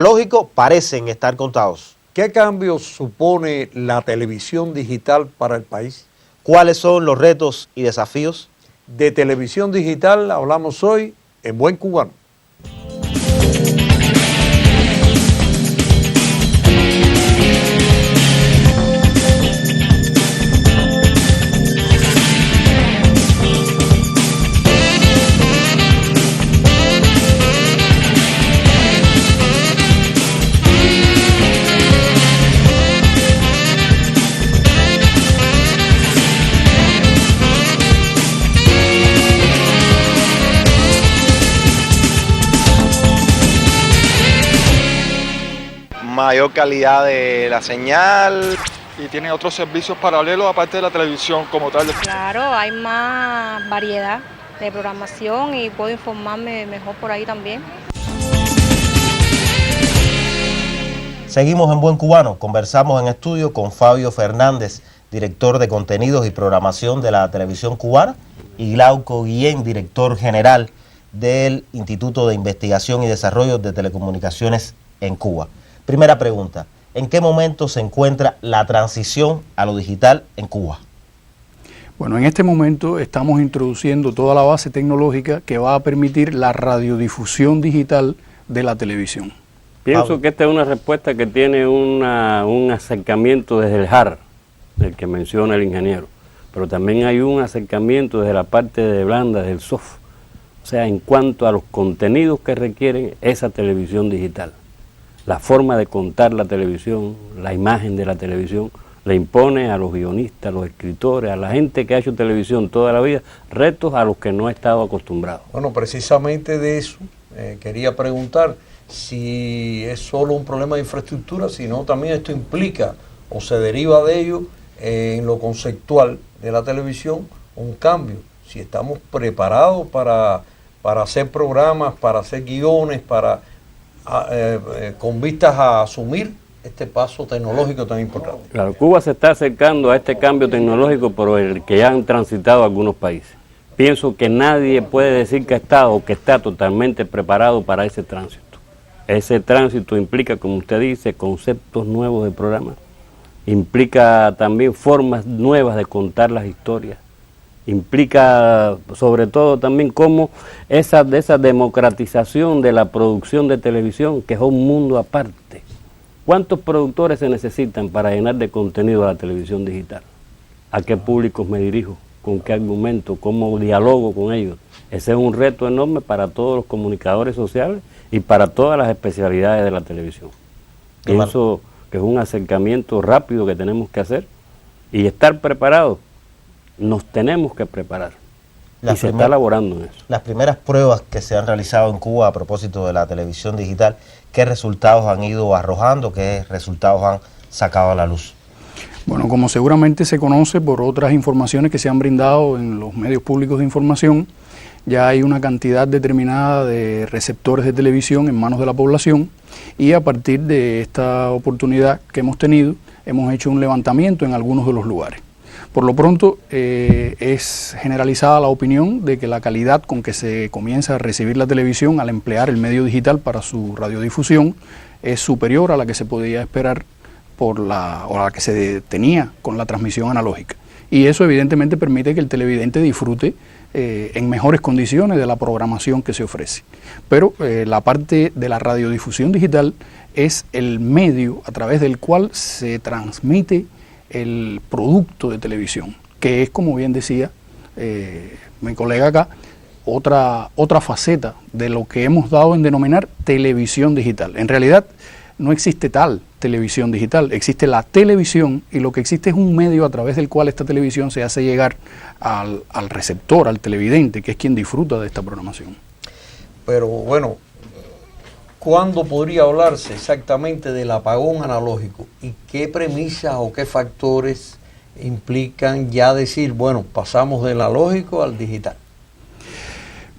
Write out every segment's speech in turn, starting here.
Lógico, parecen estar contados. ¿Qué cambios supone la televisión digital para el país? ¿Cuáles son los retos y desafíos? De televisión digital hablamos hoy en Buen Cubano. Mayor calidad de la señal. Y tienen otros servicios paralelos aparte de la televisión como tal. Claro, hay más variedad de programación y puedo informarme mejor por ahí también. Seguimos en Buen Cubano, conversamos en estudio con Fabio Fernández, director de contenidos y programación de la televisión cubana, y Glauco Guillén, director general del Instituto de Investigación y Desarrollo de Telecomunicaciones en Cuba. Primera pregunta, ¿en qué momento se encuentra la transición a lo digital en Cuba? Bueno, en este momento estamos introduciendo toda la base tecnológica que va a permitir la radiodifusión digital de la televisión. Pienso que esta es una respuesta que tiene un acercamiento desde el hard, del que menciona el ingeniero, pero también hay un acercamiento desde la parte de blanda, del soft, o sea, en cuanto a los contenidos que requieren esa televisión digital. La forma de contar la televisión, la imagen de la televisión, le impone a los guionistas, a los escritores, a la gente que ha hecho televisión toda la vida, retos a los que no ha estado acostumbrado. Bueno, precisamente de eso quería preguntar si es solo un problema de infraestructura, sino también esto implica o se deriva de ello en lo conceptual de la televisión un cambio. Si estamos preparados para hacer programas, para hacer guiones, con vistas a asumir este paso tecnológico tan importante. Claro, Cuba se está acercando a este cambio tecnológico por el que ya han transitado algunos países. Pienso que nadie puede decir que está o que está totalmente preparado para ese tránsito. Ese tránsito implica, como usted dice, conceptos nuevos de programa, implica también formas nuevas de contar las historias, implica sobre todo también cómo esa democratización de la producción de televisión, que es un mundo aparte. ¿Cuántos productores se necesitan para llenar de contenido a la televisión digital? ¿A qué públicos me dirijo? ¿Con qué argumento? ¿Cómo dialogo con ellos? Ese es un reto enorme para todos los comunicadores sociales y para todas las especialidades de la televisión. Pienso que es un acercamiento rápido que tenemos que hacer y estar preparados. Nos tenemos que preparar y se está elaborando en eso. Las primeras pruebas que se han realizado en Cuba a propósito de la televisión digital, ¿qué resultados han ido arrojando? ¿Qué resultados han sacado a la luz? Bueno, como seguramente se conoce por otras informaciones que se han brindado en los medios públicos de información, ya hay una cantidad determinada de receptores de televisión en manos de la población y a partir de esta oportunidad que hemos tenido, hemos hecho un levantamiento en algunos de los lugares. Por lo pronto es generalizada la opinión de que la calidad con que se comienza a recibir la televisión al emplear el medio digital para su radiodifusión es superior a la que se podía esperar o a la que se tenía con la transmisión analógica. Y eso evidentemente permite que el televidente disfrute en mejores condiciones de la programación que se ofrece. Pero la parte de la radiodifusión digital es el medio a través del cual se transmite el producto de televisión, que es, como bien decía mi colega acá, otra faceta de lo que hemos dado en denominar televisión digital. En realidad no existe tal televisión digital, existe la televisión y lo que existe es un medio a través del cual esta televisión se hace llegar al receptor, al televidente, que es quien disfruta de esta programación. Pero bueno, ¿cuándo podría hablarse exactamente del apagón analógico? ¿Y qué premisas o qué factores implican ya decir, bueno, pasamos del analógico al digital?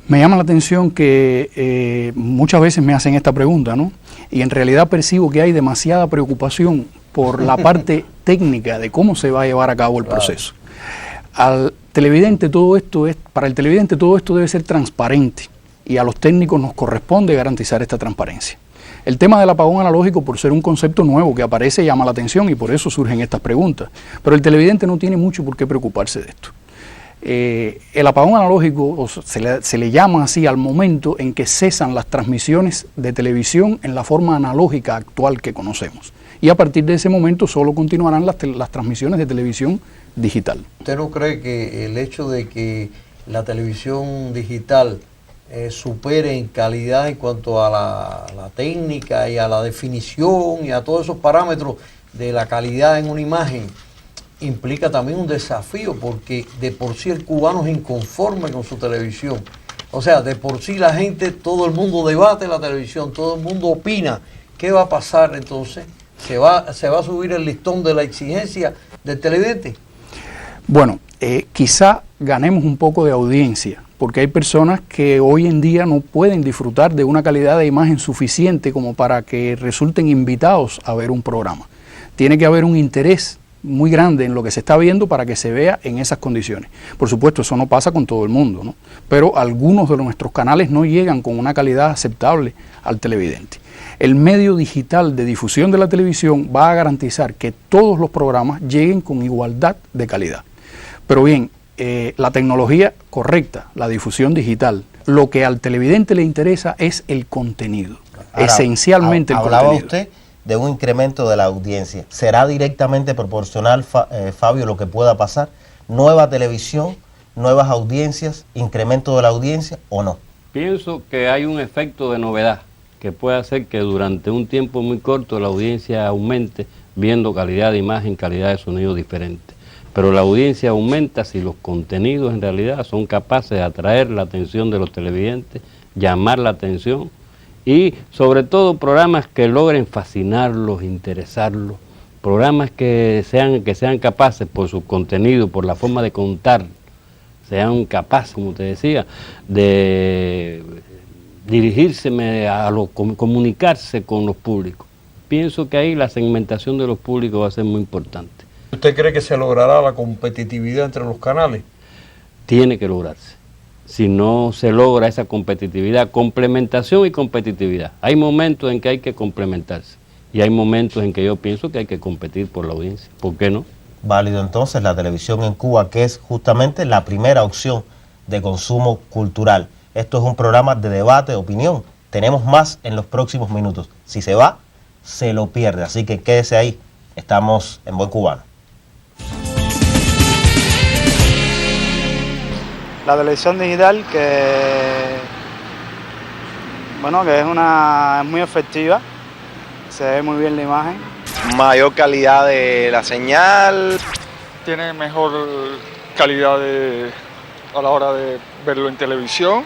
Me llama la atención que muchas veces me hacen esta pregunta, ¿no? Y en realidad percibo que hay demasiada preocupación por la parte técnica de cómo se va a llevar a cabo el proceso. Para el televidente todo esto debe ser transparente y a los técnicos nos corresponde garantizar esta transparencia. El tema del apagón analógico, por ser un concepto nuevo que aparece, llama la atención y por eso surgen estas preguntas. Pero el televidente no tiene mucho por qué preocuparse de esto. El apagón analógico se le llama así al momento en que cesan las transmisiones de televisión en la forma analógica actual que conocemos. Y a partir de ese momento solo continuarán las transmisiones de televisión digital. ¿Usted no cree que el hecho de que la televisión digital supere en calidad en cuanto a la técnica y a la definición y a todos esos parámetros de la calidad en una imagen, implica también un desafío? Porque de por sí el cubano es inconforme con su televisión. O sea, de por sí la gente, todo el mundo debate la televisión, todo el mundo opina. ¿Qué va a pasar entonces? ¿Se va a subir el listón de la exigencia del televidente? Bueno, quizá ganemos un poco de audiencia, porque hay personas que hoy en día no pueden disfrutar de una calidad de imagen suficiente como para que resulten invitados a ver un programa. Tiene que haber un interés muy grande en lo que se está viendo para que se vea en esas condiciones. Por supuesto, eso no pasa con todo el mundo, ¿no? Pero algunos de nuestros canales no llegan con una calidad aceptable al televidente. El medio digital de difusión de la televisión va a garantizar que todos los programas lleguen con igualdad de calidad. Pero bien, la tecnología correcta, la difusión digital, lo que al televidente le interesa es el contenido, ahora, esencialmente el contenido. Hablaba usted de un incremento de la audiencia. ¿Será directamente proporcional, Fabio, lo que pueda pasar? ¿Nueva televisión, nuevas audiencias, incremento de la audiencia o no? Pienso que hay un efecto de novedad que puede hacer que durante un tiempo muy corto la audiencia aumente viendo calidad de imagen, calidad de sonido diferente. Pero la audiencia aumenta si los contenidos en realidad son capaces de atraer la atención de los televidentes, llamar la atención y sobre todo programas que logren fascinarlos, interesarlos, programas que sean capaces por su contenido, por la forma de contar, sean capaces, como te decía, de dirigirse comunicarse con los públicos. Pienso que ahí la segmentación de los públicos va a ser muy importante. ¿Usted cree que se logrará la competitividad entre los canales? Tiene que lograrse. Si no se logra esa competitividad, complementación y competitividad. Hay momentos en que hay que complementarse y hay momentos en que yo pienso que hay que competir por la audiencia. ¿Por qué no? Válido entonces la televisión en Cuba, que es justamente la primera opción de consumo cultural. Esto es un programa de debate, de opinión. Tenemos más en los próximos minutos. Si se va, se lo pierde. Así que quédese ahí. Estamos en Buen Cubano. La televisión digital que es muy efectiva, se ve muy bien la imagen. Mayor calidad de la señal. Tiene mejor calidad a la hora de verlo en televisión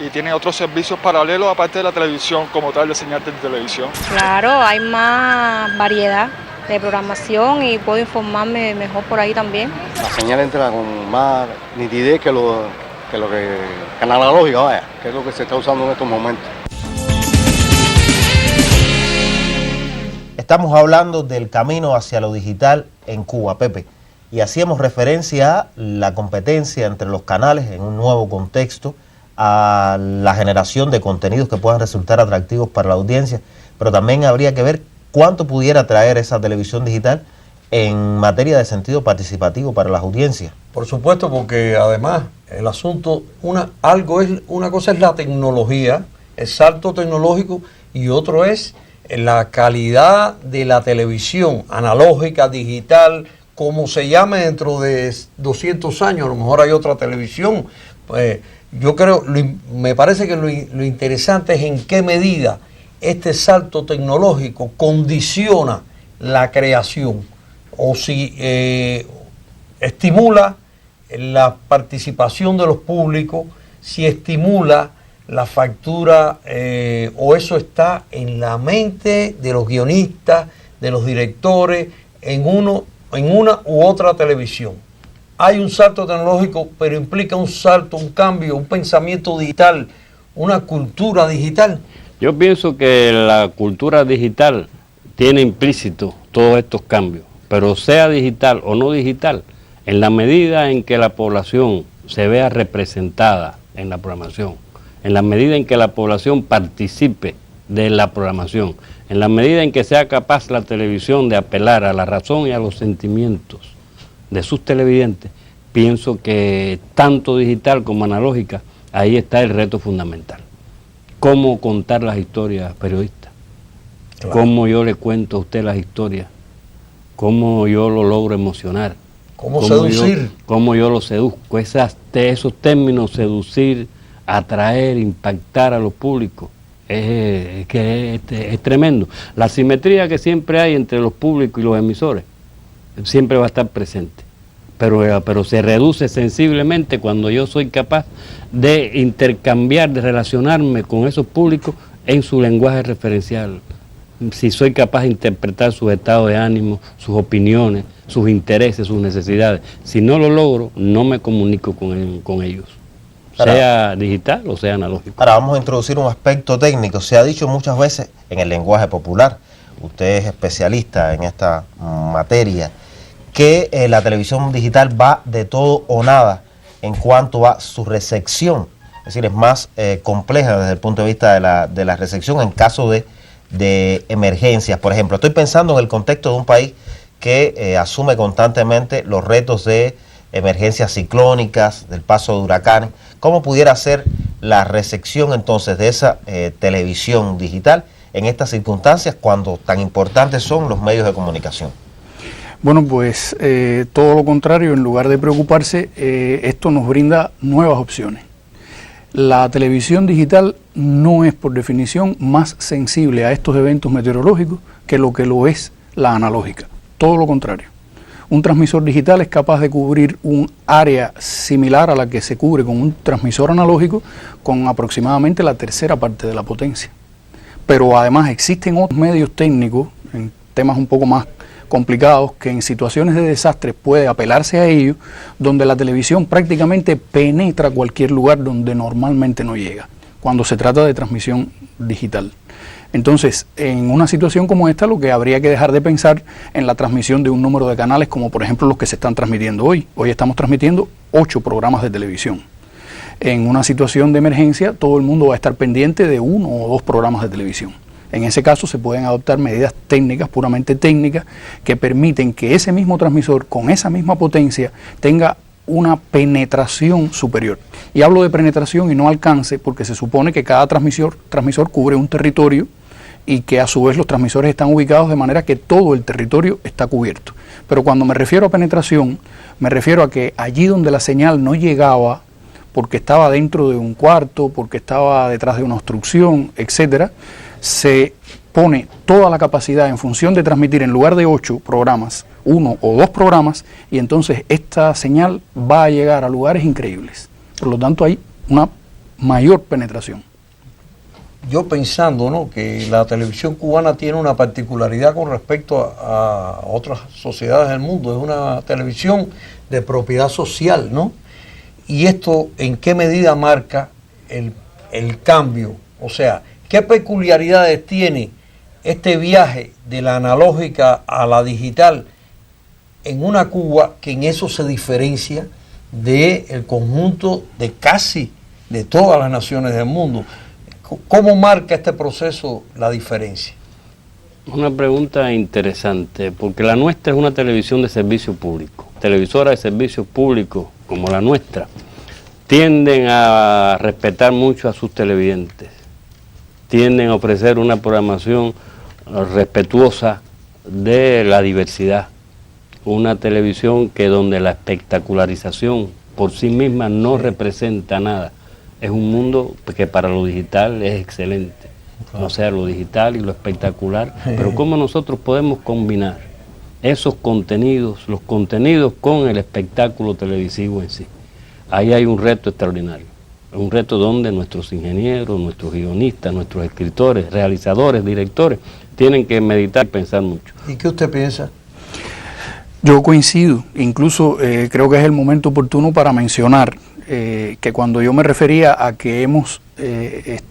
y tiene otros servicios paralelos aparte de la televisión como tal de señal de televisión. Claro, hay más variedad de programación y puedo informarme mejor por ahí también. La señal entra con más nitidez que en la analógica, vaya, que es lo que se está usando en estos momentos. Estamos hablando del camino hacia lo digital en Cuba, Pepe, y hacíamos referencia a la competencia entre los canales en un nuevo contexto, a la generación de contenidos que puedan resultar atractivos para la audiencia, pero también habría que ver cuánto pudiera traer esa televisión digital en materia de sentido participativo para las audiencias. Por supuesto, porque además el asunto, una cosa es la tecnología, el salto tecnológico, y otro es la calidad de la televisión analógica, digital, como se llame dentro de 200 años, a lo mejor hay otra televisión. Pues yo creo, me parece que lo interesante es en qué medida este salto tecnológico condiciona la creación o si estimula la participación de los públicos, si estimula la factura o eso está en la mente de los guionistas, de los directores, en una u otra televisión. Hay un salto tecnológico, pero implica un salto, un cambio, un pensamiento digital, una cultura digital. Yo pienso que la cultura digital tiene implícito todos estos cambios, pero sea digital o no digital, en la medida en que la población se vea representada en la programación, en la medida en que la población participe de la programación. En la medida en que sea capaz la televisión de apelar a la razón y a los sentimientos de sus televidentes, pienso que tanto digital como analógica, ahí está el reto fundamental. Cómo contar las historias periodistas, claro. Cómo yo le cuento a usted las historias, cómo yo lo logro emocionar, cómo seducir, cómo yo lo seduzco, esos términos, seducir, atraer, impactar a los públicos, es tremendo. La simetría que siempre hay entre los públicos y los emisores siempre va a estar presente, pero se reduce sensiblemente cuando yo soy capaz de intercambiar, de relacionarme con esos públicos en su lenguaje referencial. Si soy capaz de interpretar sus estados de ánimo, sus opiniones, sus intereses, sus necesidades. Si no lo logro, no me comunico con ellos, sea digital o sea analógico. Ahora vamos a introducir un aspecto técnico. Se ha dicho muchas veces en el lenguaje popular, usted es especialista en esta materia, que la televisión digital va de todo o nada en cuanto a su recepción. Es decir, es más compleja desde el punto de vista de la recepción en caso de emergencias. Por ejemplo, estoy pensando en el contexto de un país que asume constantemente los retos de emergencias ciclónicas, del paso de huracanes. ¿Cómo pudiera ser la recepción entonces de esa televisión digital en estas circunstancias cuando tan importantes son los medios de comunicación? Bueno, pues todo lo contrario, en lugar de preocuparse, esto nos brinda nuevas opciones. La televisión digital no es por definición más sensible a estos eventos meteorológicos que lo es la analógica, todo lo contrario. Un transmisor digital es capaz de cubrir un área similar a la que se cubre con un transmisor analógico con aproximadamente la tercera parte de la potencia. Pero además existen otros medios técnicos, en temas un poco más complicados, que en situaciones de desastre puede apelarse a ellos, donde la televisión prácticamente penetra cualquier lugar donde normalmente no llega, cuando se trata de transmisión digital. Entonces, en una situación como esta, lo que habría que dejar de pensar en la transmisión de un número de canales, como por ejemplo los que se están transmitiendo hoy. Hoy estamos transmitiendo 8 programas de televisión. En una situación de emergencia, todo el mundo va a estar pendiente de 1 o 2 programas de televisión. En ese caso se pueden adoptar medidas técnicas, puramente técnicas, que permiten que ese mismo transmisor, con esa misma potencia, tenga una penetración superior. Y hablo de penetración y no alcance, porque se supone que cada transmisor cubre un territorio y que a su vez los transmisores están ubicados de manera que todo el territorio está cubierto. Pero cuando me refiero a penetración, me refiero a que allí donde la señal no llegaba, porque estaba dentro de un cuarto, porque estaba detrás de una obstrucción, etcétera, se pone toda la capacidad en función de transmitir en lugar de 8 programas, 1 o 2 programas, y entonces esta señal va a llegar a lugares increíbles. Por lo tanto, hay una mayor penetración. Yo pensando, ¿no?, que la televisión cubana tiene una particularidad con respecto a otras sociedades del mundo. Es una televisión de propiedad social, ¿no? Y esto, ¿en qué medida marca el cambio? O sea, ¿qué peculiaridades tiene este viaje de la analógica a la digital en una Cuba que en eso se diferencia del conjunto de casi de todas las naciones del mundo? ¿Cómo marca este proceso la diferencia? Una pregunta interesante, porque la nuestra es una televisión de servicio público. Televisoras de servicio público como la nuestra tienden a respetar mucho a sus televidentes, tienden a ofrecer una programación respetuosa de la diversidad. Una televisión que donde la espectacularización por sí misma no representa nada. Es un mundo que para lo digital es excelente. O sea, lo digital y lo espectacular. Pero ¿cómo nosotros podemos combinar esos contenidos, los contenidos con el espectáculo televisivo en sí? Ahí hay un reto extraordinario. Un reto donde nuestros ingenieros, nuestros guionistas, nuestros escritores, realizadores, directores, tienen que meditar y pensar mucho. ¿Y qué usted piensa? Yo coincido, incluso creo que es el momento oportuno para mencionar que cuando yo me refería a que hemos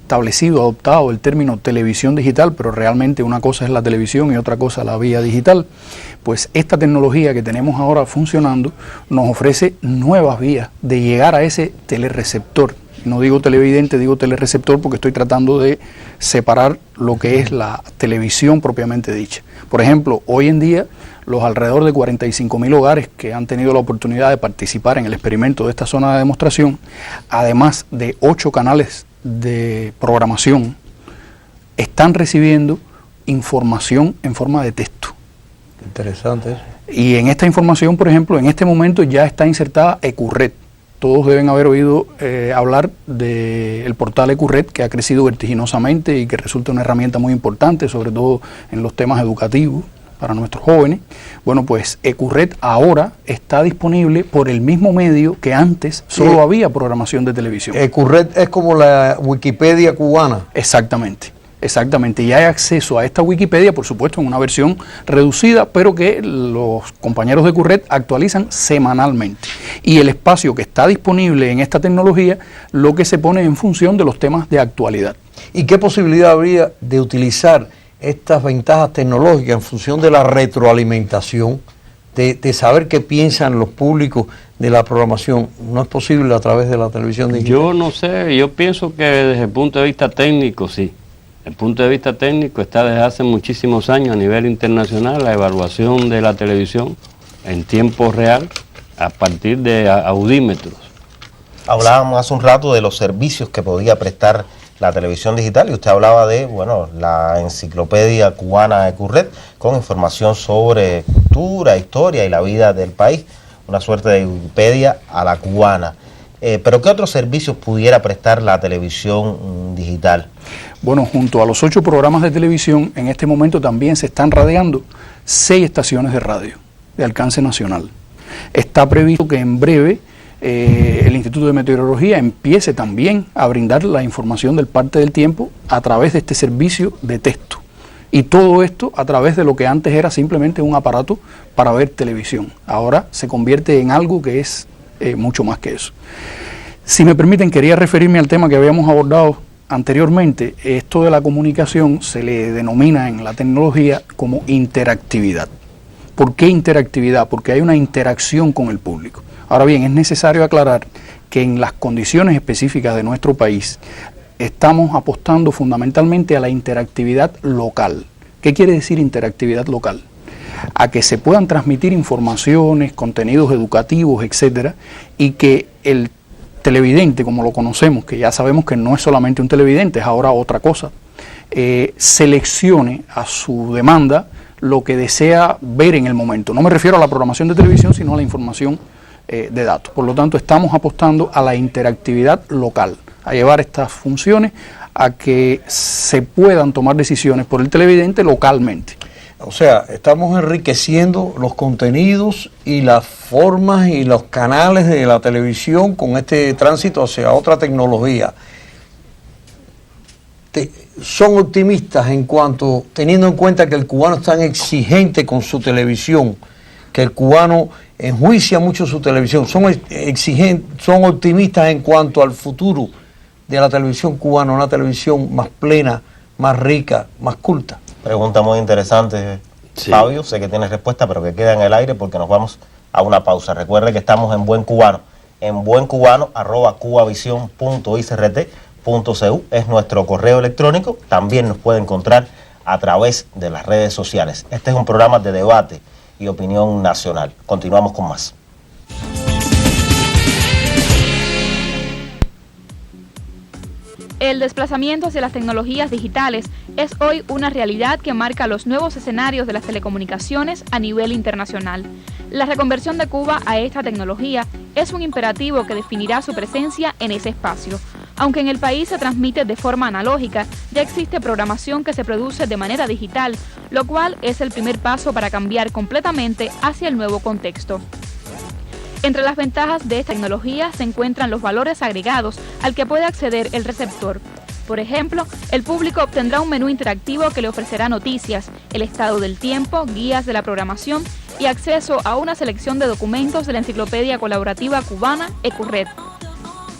adoptado el término televisión digital, pero realmente una cosa es la televisión y otra cosa la vía digital, pues esta tecnología que tenemos ahora funcionando nos ofrece nuevas vías de llegar a ese telereceptor. No digo televidente, digo telereceptor porque estoy tratando de separar lo que es la televisión propiamente dicha. Por ejemplo, hoy en día los alrededor de 45.000 hogares que han tenido la oportunidad de participar en el experimento de esta zona de demostración, además de 8 canales de programación, están recibiendo información en forma de texto. Interesante eso. Y en esta información, por ejemplo, en este momento ya está insertada Ecurred. Todos deben haber oído hablar del portal Ecurred, que ha crecido vertiginosamente y que resulta una herramienta muy importante, sobre todo en los temas educativos para nuestros jóvenes. Bueno, pues Ecurred ahora está disponible por el mismo medio que antes solo había programación de televisión. Ecurred es como la Wikipedia cubana. Exactamente. Exactamente, y hay acceso a esta Wikipedia, por supuesto, en una versión reducida, pero que los compañeros de Ecurred actualizan semanalmente. Y el espacio que está disponible en esta tecnología, lo que se pone en función de los temas de actualidad. ¿Y qué posibilidad habría de utilizar estas ventajas tecnológicas en función de la retroalimentación, de saber qué piensan los públicos de la programación? ¿No es posible a través de la televisión digital? Yo no sé, yo pienso que desde el punto de vista técnico sí. El punto de vista técnico está desde hace muchísimos años a nivel internacional la evaluación de la televisión en tiempo real a partir de audímetros. Hablábamos hace un rato de los servicios que podía prestar la televisión digital y usted hablaba de, bueno, la enciclopedia cubana Ecurred con información sobre cultura, historia y la vida del país, una suerte de Wikipedia a la cubana. Pero ¿qué otros servicios pudiera prestar la televisión digital? Bueno, junto a los 8 programas de televisión, en este momento también se están radiando 6 estaciones de radio de alcance nacional. Está previsto que en breve el Instituto de Meteorología empiece también a brindar la información del parte del tiempo a través de este servicio de texto. Y todo esto a través de lo que antes era simplemente un aparato para ver televisión. Ahora se convierte en algo que es mucho más que eso. Si me permiten, quería referirme al tema que habíamos abordado anteriormente. Esto de la comunicación se le denomina en la tecnología como interactividad. ¿Por qué interactividad? Porque hay una interacción con el público. Ahora bien, es necesario aclarar que en las condiciones específicas de nuestro país estamos apostando fundamentalmente a la interactividad local. ¿Qué quiere decir interactividad local? A que se puedan transmitir informaciones, contenidos educativos, etcétera, y que el televidente, como lo conocemos, que ya sabemos que no es solamente un televidente, es ahora otra cosa, seleccione a su demanda lo que desea ver en el momento. No me refiero a la programación de televisión, sino a la información de datos. Por lo tanto, estamos apostando a la interactividad local, a llevar estas funciones a que se puedan tomar decisiones por el televidente localmente. O sea, estamos enriqueciendo los contenidos y las formas y los canales de la televisión con este tránsito hacia otra tecnología. ¿Son optimistas en cuanto, teniendo en cuenta que el cubano es tan exigente con su televisión, que el cubano enjuicia mucho su televisión? ¿Son optimistas en cuanto al futuro de la televisión cubana, una televisión más plena, más rica, más culta? Pregunta muy interesante, sí. Fabio, sé que tiene respuesta, pero que queda en el aire porque nos vamos a una pausa. Recuerde que estamos en Buen Cubano, buencubano@cubavision.icrt.cu es nuestro correo electrónico. También nos puede encontrar a través de las redes sociales. Este es un programa de debate y opinión nacional. Continuamos con más. El desplazamiento hacia las tecnologías digitales es hoy una realidad que marca los nuevos escenarios de las telecomunicaciones a nivel internacional. La reconversión de Cuba a esta tecnología es un imperativo que definirá su presencia en ese espacio. Aunque en el país se transmite de forma analógica, ya existe programación que se produce de manera digital, lo cual es el primer paso para cambiar completamente hacia el nuevo contexto. Entre las ventajas de esta tecnología se encuentran los valores agregados al que puede acceder el receptor. Por ejemplo, el público obtendrá un menú interactivo que le ofrecerá noticias, el estado del tiempo, guías de la programación y acceso a una selección de documentos de la enciclopedia colaborativa cubana Ecurred.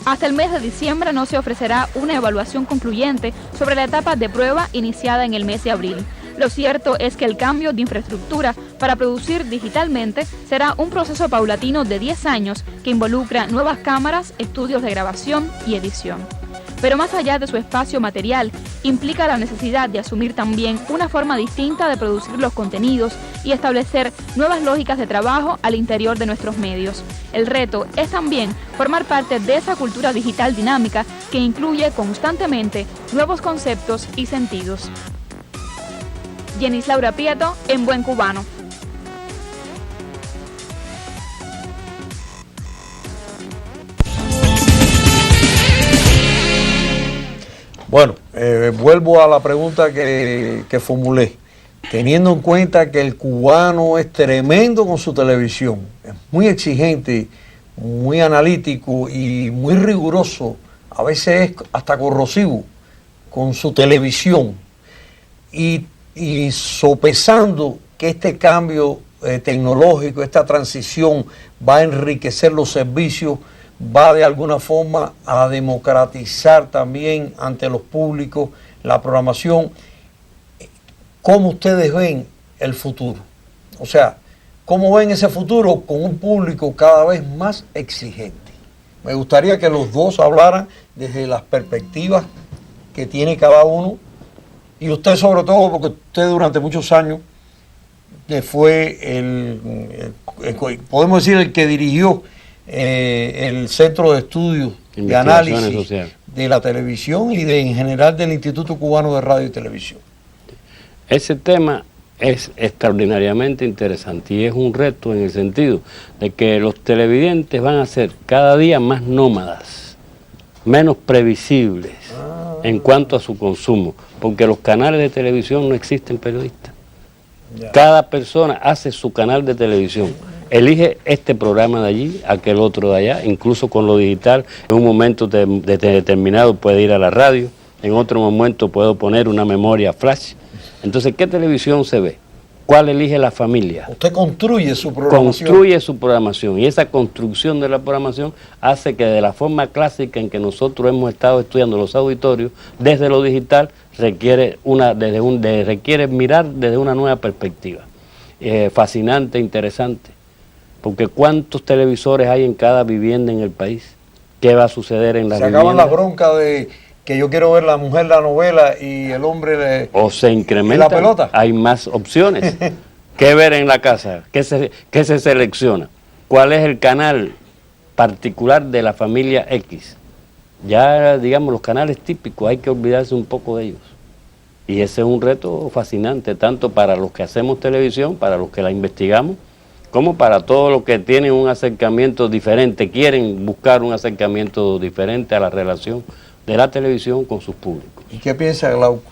Hasta el mes de diciembre no se ofrecerá una evaluación concluyente sobre la etapa de prueba iniciada en el mes de abril. Lo cierto es que el cambio de infraestructura para producir digitalmente será un proceso paulatino de 10 años que involucra nuevas cámaras, estudios de grabación y edición. Pero más allá de su espacio material, implica la necesidad de asumir también una forma distinta de producir los contenidos y establecer nuevas lógicas de trabajo al interior de nuestros medios. El reto es también formar parte de esa cultura digital dinámica que incluye constantemente nuevos conceptos y sentidos. Jenis Laura Prieto, en Buen Cubano. Bueno, vuelvo a la pregunta que formulé. Teniendo en cuenta que el cubano es tremendo con su televisión, es muy exigente, muy analítico y muy riguroso, a veces es hasta corrosivo con su televisión, y sopesando que este cambio tecnológico, esta transición va a enriquecer los servicios, va de alguna forma a democratizar también ante los públicos la programación. ¿Cómo ustedes ven el futuro? O sea, ¿cómo ven ese futuro con un público cada vez más exigente? Me gustaría que los dos hablaran desde las perspectivas que tiene cada uno, y usted sobre todo, porque usted durante muchos años fue podemos decir, el que dirigió el Centro de Estudios de Análisis Social de la Televisión y en general del Instituto Cubano de Radio y Televisión. Ese tema es extraordinariamente interesante y es un reto en el sentido de que los televidentes van a ser cada día más nómadas, menos previsibles en cuanto a su consumo, porque los canales de televisión no existen periodistas. Cada persona hace su canal de televisión, elige este programa de allí, aquel otro de allá, incluso con lo digital, en un momento determinado puede ir a la radio, en otro momento puedo poner una memoria flash. Entonces, ¿qué televisión se ve? ¿Cuál elige la familia? Usted construye su programación. Construye su programación, y esa construcción de la programación hace que de la forma clásica en que nosotros hemos estado estudiando los auditorios, desde lo digital requiere mirar desde una nueva perspectiva. Fascinante, interesante, porque ¿cuántos televisores hay en cada vivienda en el país? ¿Qué va a suceder en las viviendas? Se acaban las broncas de que yo quiero ver la mujer la novela y el hombre o se incrementa, la pelota. Hay más opciones. ¿Qué ver en la casa? ¿Qué se selecciona? ¿Cuál es el canal particular de la familia X? Ya, digamos, los canales típicos, hay que olvidarse un poco de ellos. Y ese es un reto fascinante, tanto para los que hacemos televisión, para los que la investigamos, como para todos los que tienen un acercamiento diferente, quieren buscar un acercamiento diferente a la relación de la televisión con sus públicos. ¿Y qué piensa Glauco?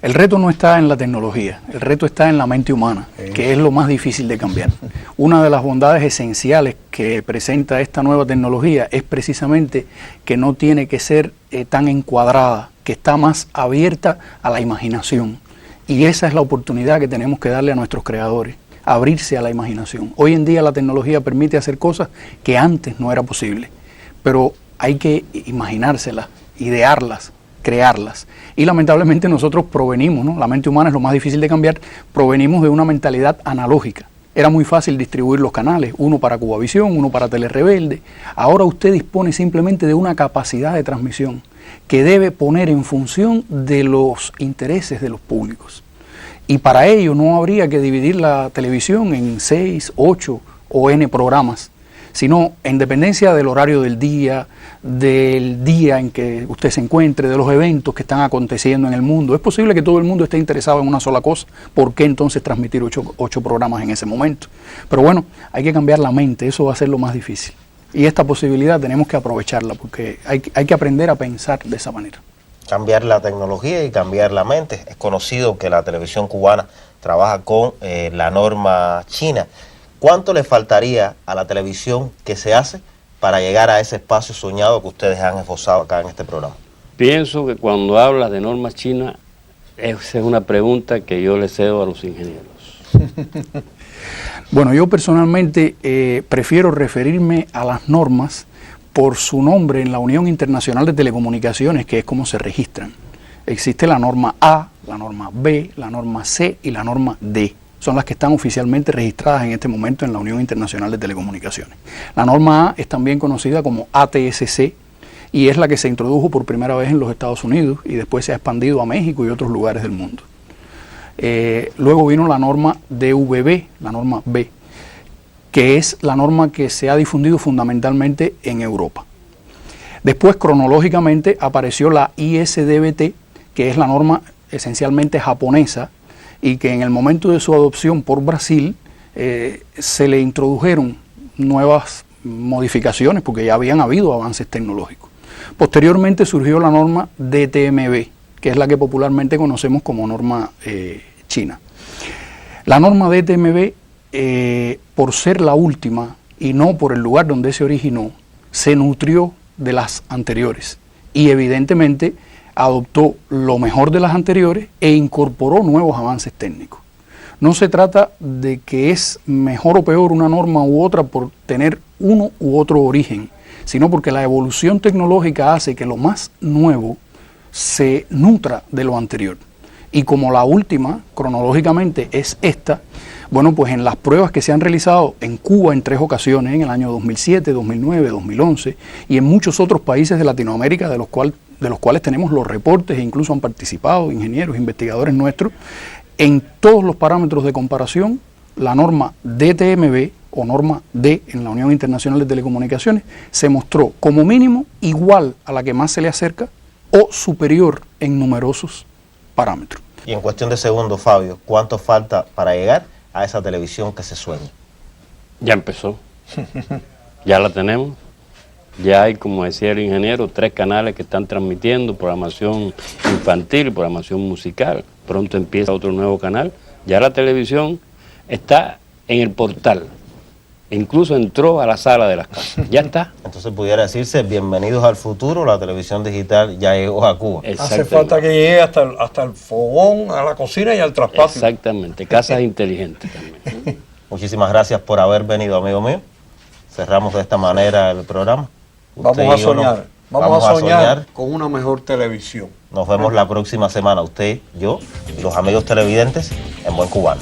El reto no está en la tecnología, el reto está en la mente humana, que es lo más difícil de cambiar. Una de las bondades esenciales que presenta esta nueva tecnología es precisamente que no tiene que ser tan encuadrada, que está más abierta a la imaginación. Y esa es la oportunidad que tenemos que darle a nuestros creadores, abrirse a la imaginación. Hoy en día la tecnología permite hacer cosas que antes no era posible, pero hay que imaginárselas, idearlas, crearlas. Y lamentablemente nosotros provenimos, ¿no? La mente humana es lo más difícil de cambiar, provenimos de una mentalidad analógica. Era muy fácil distribuir los canales, uno para Cubavisión, uno para Telerebelde. Ahora usted dispone simplemente de una capacidad de transmisión que debe poner en función de los intereses de los públicos. Y para ello no habría que dividir la televisión en 6, 8 o N programas, sino en dependencia del horario del día en que usted se encuentre, de los eventos que están aconteciendo en el mundo. Es posible que todo el mundo esté interesado en una sola cosa. ¿Por qué entonces transmitir 8 programas en ese momento? Pero bueno, hay que cambiar la mente, eso va a ser lo más difícil. Y esta posibilidad tenemos que aprovecharla, porque hay que aprender a pensar de esa manera. Cambiar la tecnología y cambiar la mente. Es conocido que la televisión cubana trabaja con la norma china. ¿Cuánto le faltaría a la televisión que se hace para llegar a ese espacio soñado que ustedes han esbozado acá en este programa? Pienso que cuando hablas de normas chinas, esa es una pregunta que yo le cedo a los ingenieros. Bueno, yo personalmente prefiero referirme a las normas por su nombre en la Unión Internacional de Telecomunicaciones, que es como se registran. Existe la norma A, la norma B, la norma C y la norma D. Son las que están oficialmente registradas en este momento en la Unión Internacional de Telecomunicaciones. La norma A es también conocida como ATSC y es la que se introdujo por primera vez en los Estados Unidos y después se ha expandido a México y otros lugares del mundo. Luego vino la norma DVB, la norma B, que es la norma que se ha difundido fundamentalmente en Europa. Después, cronológicamente, apareció la ISDBT, que es la norma esencialmente japonesa, y que en el momento de su adopción por Brasil se le introdujeron nuevas modificaciones porque ya habían habido avances tecnológicos. Posteriormente surgió la norma DTMB, que es la que popularmente conocemos como norma china. La norma DTMB, por ser la última y no por el lugar donde se originó, se nutrió de las anteriores y evidentemente adoptó lo mejor de las anteriores e incorporó nuevos avances técnicos. No se trata de que es mejor o peor una norma u otra por tener uno u otro origen, sino porque la evolución tecnológica hace que lo más nuevo se nutra de lo anterior. Y como la última, cronológicamente, es esta, bueno, pues en las pruebas que se han realizado en Cuba en 3 ocasiones, en el año 2007, 2009, 2011, y en muchos otros países de Latinoamérica de los cuales tenemos los reportes e incluso han participado ingenieros, investigadores nuestros, en todos los parámetros de comparación, la norma DTMB o norma D en la Unión Internacional de Telecomunicaciones se mostró como mínimo igual a la que más se le acerca o superior en numerosos parámetros. Y en cuestión de segundos, Fabio, ¿cuánto falta para llegar a esa televisión que se sueña? Ya empezó, ya la tenemos. Ya hay, como decía el ingeniero, 3 canales que están transmitiendo programación infantil, programación musical. Pronto empieza otro nuevo canal. Ya la televisión está en el portal. Incluso entró a la sala de las casas. Ya está. Entonces pudiera decirse, bienvenidos al futuro, la televisión digital ya llegó a Cuba. Hace falta que llegue hasta el fogón, a la cocina y al traspatio. Exactamente, casas inteligentes también. Muchísimas gracias por haber venido, amigo mío. Cerramos de esta manera el programa. Vamos a soñar con una mejor televisión. Nos vemos la próxima semana, usted, yo y los amigos televidentes en Buen Cubano.